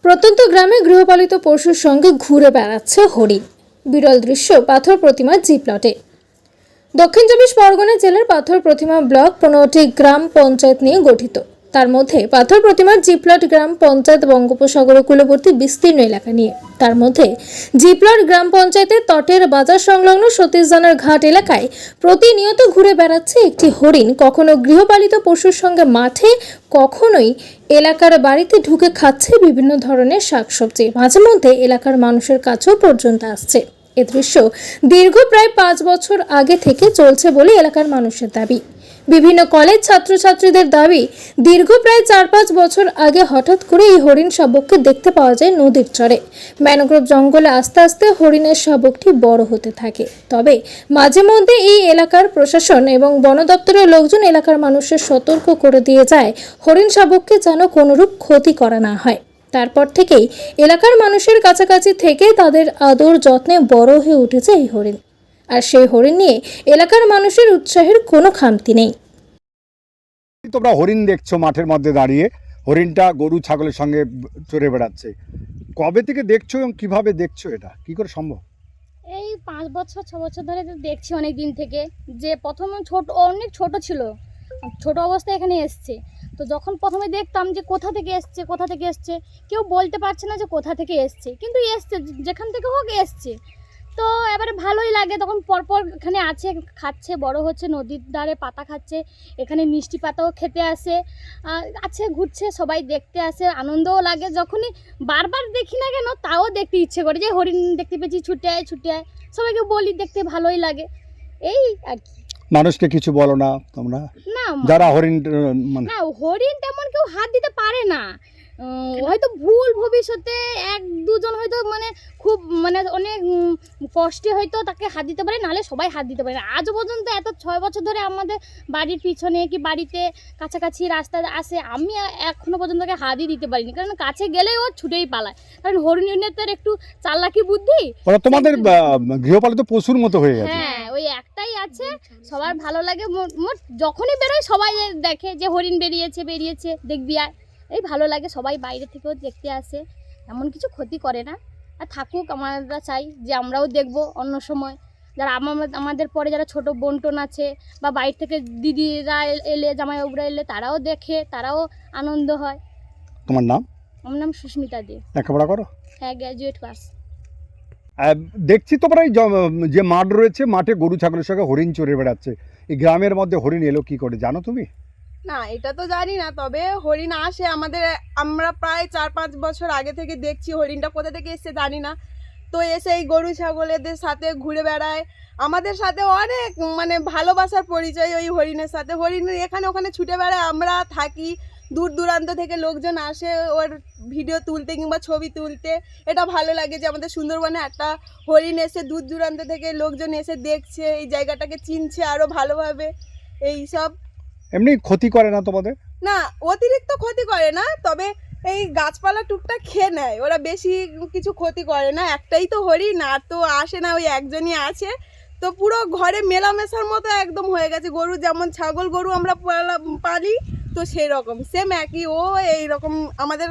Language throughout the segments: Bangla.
প্রত্যন্ত গ্রামে গৃহপালিত পশুর সঙ্গে ঘুরে বেড়াচ্ছে হরিণ। বিরল দৃশ্য পাথর প্রতিমার জি প্লটে। দক্ষিণ চব্বিশ পরগনা জেলার পাথর প্রতিমা ব্লক 15টি গ্রাম পঞ্চায়েত নিয়ে গঠিত। তার মধ্যে পাথর প্রতিমার জি প্লট গ্রাম পঞ্চায়েত বঙ্গোপসাগর কূলবর্তী বিস্তীর্ণ এলাকা নিয়ে। তার মধ্যে জি প্লট গ্রাম পঞ্চায়েতের তটের বাজার সংলগ্ন সতীশদানার ঘাট এলাকায় প্রতিনিয়ত ঘুরে বেড়াচ্ছে একটি হরিণ। কখনো গৃহপালিত পশুর সঙ্গে মাঠে, কখনোই এলাকার বাড়িতে ঢুকে খাচ্ছে বিভিন্ন ধরনের শাকসবজি। মাঝে মধ্যে এলাকার মানুষের কাছেও পর্যন্ত আসছে। এ দৃশ্য দীর্ঘ প্রায় 5 বছর আগে থেকে চলছে বলে এলাকার মানুষের দাবি। বিভিন্ন কলেজ ছাত্রছাত্রীদের দাবি, দীর্ঘ প্রায় 4-5 বছর আগে হঠাৎ করে এই হরিণ শাবককে দেখতে পাওয়া যায় নদীর চরে। ম্যানগ্রোভ জঙ্গলে আস্তে আস্তে হরিণের শাবকটি বড় হতে থাকে। তবে মাঝে মধ্যে এই এলাকার প্রশাসন এবং বন দপ্তরের লোকজন এলাকার মানুষের সতর্ক করে দিয়ে যায় হরিণ শাবককে যেন কোনোরূপ ক্ষতি করা না হয়। তারপর থেকেই এলাকার মানুষের কাছাকাছি থেকে তাদের আদর যত্নে বড় হয়ে উঠেছে এই হরিণ। আর সেই হরিণ নিয়ে এলাকার মানুষের উৎসাহের কোনো খামতি নেই। তোমরা হরিণ দেখছো মাঠের মধ্যে দাঁড়িয়ে, হরিণটা গরু ছাগলের সঙ্গে চড়ে বেড়াচ্ছে, কবে থেকে দেখছো এবং কিভাবে দেখছো, এটা কি করে সম্ভব? এই 5 বছর 6 বছর ধরে তো দেখছি অনেক দিন থেকে। যে প্রথমে অনেক ছোট ছিল, ছোট অবস্থায় এখানে এসছে। তো যখন প্রথমে দেখতাম যে কোথা থেকে এসছে কেউ বলতে পারছে না যে কোথা থেকে এসছে, কিন্তু এসছে, যেখান থেকে হোক এসছে। তো এবারে ভালোই লাগে, তখন পরপর এখানে আছে, খাচ্ছে, বড় হচ্ছে, নদীর ধারে পাতা খাচ্ছে, এখানে মিষ্টি পাতাও খেতে আসে, আছে, ঘুরছে, সবাই দেখতে আসে, আনন্দও লাগে। যখনই বারবার দেখি না কেন, তাও দেখতে ইচ্ছে করে, যে হরিণ দেখতে পেয়েছি, ছুটে আয়। সবাইকে বলি, দেখতে ভালোই লাগে, এই আর কি। মানুষকে কিছু বলো না তোমরা, না যারা হরিণ মানে না, হরিণ তেমন কেউ হাত দিতে পারে না। হয়তো ভবিষ্যতে 1-2 জন হয়তো খুব অনেক কষ্টে হয়তো তাকে হাত দিতে পারে, নাহলে সবাই হাত দিতে পারে না। আজ পর্যন্ত এত 6 বছর ধরে আমাদের বাড়ির পিছনে কি বাড়িতে কাছাকাছি রাস্তা আসে, আমি এখনো পর্যন্ত তাকে হাতই দিতে পারিনি, কারণ কাছে গেলেই ও ছুটেই পালায়। কারণ হরিণের তো একটু চালাকি বুদ্ধি, ওরা তোমাদের গৃহপালিত পশুর মতো হয়ে গেছে। হ্যাঁ, ওই একটাই আছে, সবার ভালো লাগে। যখনই বেরোয় সবাই দেখে যে হরিণ বেরিয়েছে, দেখবি আয়, এই ভালো লাগে। সবাই বাইরে থেকেও দেখতে আসে, এমন কিছু ক্ষতি করে না। আর থাকুক, আমরা চাই যে আমরাও দেখব অন্য সময়। যারা আমাদের পরে যারা ছোট বোনটোন আছে, বা বাইরে থেকে দিদিরা এলে, জামাইবাবুরা এলে, তারাও দেখে, তারাও আনন্দ হয়। তোমার নাম? আমার নাম সুস্মিতা দে। লেখাপড়া করো? হ্যাঁ, গ্র্যাজুয়েট পাস। দেখছি তোমরা এই যে মাঠ রয়েছে, মাঠে গরু ছাগলের সঙ্গে হরিণ চড়ে বেড়াচ্ছে। এই গ্রামের মধ্যে হরিণ এলো কি করে, জানো তুমি? না, এটা তো জানি না, তবে হরিণ আসে আমাদের। আমরা প্রায় 4-5 বছর আগে থেকে দেখছি। হরিণটা কোথা থেকে এসছে জানি না, তো এসে এই গরু ছাগলেদের সাথে ঘুরে বেড়ায়। আমাদের সাথে অনেক ভালোবাসার পরিচয় ওই হরিণের সাথে। হরিণ এখানে ওখানে ছুটে বেড়ায়, আমরা থাকি, দূর দূরান্ত থেকে লোকজন আসে ওর ভিডিও তুলতে কিংবা ছবি তুলতে। এটা ভালো লাগে যে আমাদের সুন্দরবনে একটা হরিণ এসে দূর দূরান্ত থেকে লোকজন এসে দেখছে, এই জায়গাটাকে চিনছে আরও ভালোভাবে। এই সব এমনি ক্ষতি করে না তোমাদের? না, অতিরিক্ত ক্ষতি করে না, তবে এই গাছপালা টুকটাক খেয়ে নেয়। ওরা বেশি কিছু ক্ষতি করে না। একটাই তো হরিণ, আর তো আসে না, ওই একজনই আছে। তো পুরো ঘরে মেলামেশার মতো একদম হয়ে গেছে। গরু যেমন ছাগল গরু আমরা পালি, তো সেই রকম সেম একই, ও এইরকম আমাদের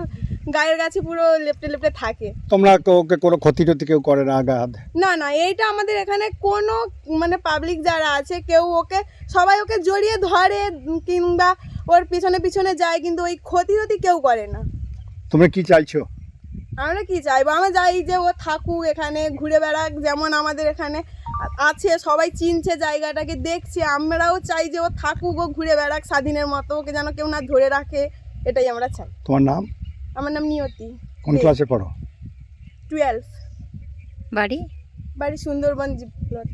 গায়ের কাছে পুরো লেপটে লেপটে থাকে। তোমরা ওকে কোনো ক্ষতি টতি কেউ করে না? না, এইটা আমাদের এখানে কোনো পাবলিক যারা আছে, কেউ সবাই ওকে জড়িয়ে ধরে কিংবা ওর পিছনে যায়, কিন্তু ওই ক্ষতি কেউ করে না। তোমরা কি চাইছো? আমরা কি চাইবো? আমরা চাই যে ও থাকুক এখানে, ঘুরে বেড়াক, যেমন আমাদের এখানে আছে, সবাই চিনছে, জায়গাটাকে দেখছে। আমরাও চাই যে ও থাকুক, ও ঘুরে বেড়াক স্বাধীনের মতো, ওকে যেন কেউ না ধরে রাখে, এটাই আমরা চাই। তোমার নাম? আমার নাম নিয়তি। কোন ক্লাসে পড়ো? 12। বাড়ি? বাড়ি সুন্দরবন জি প্লট।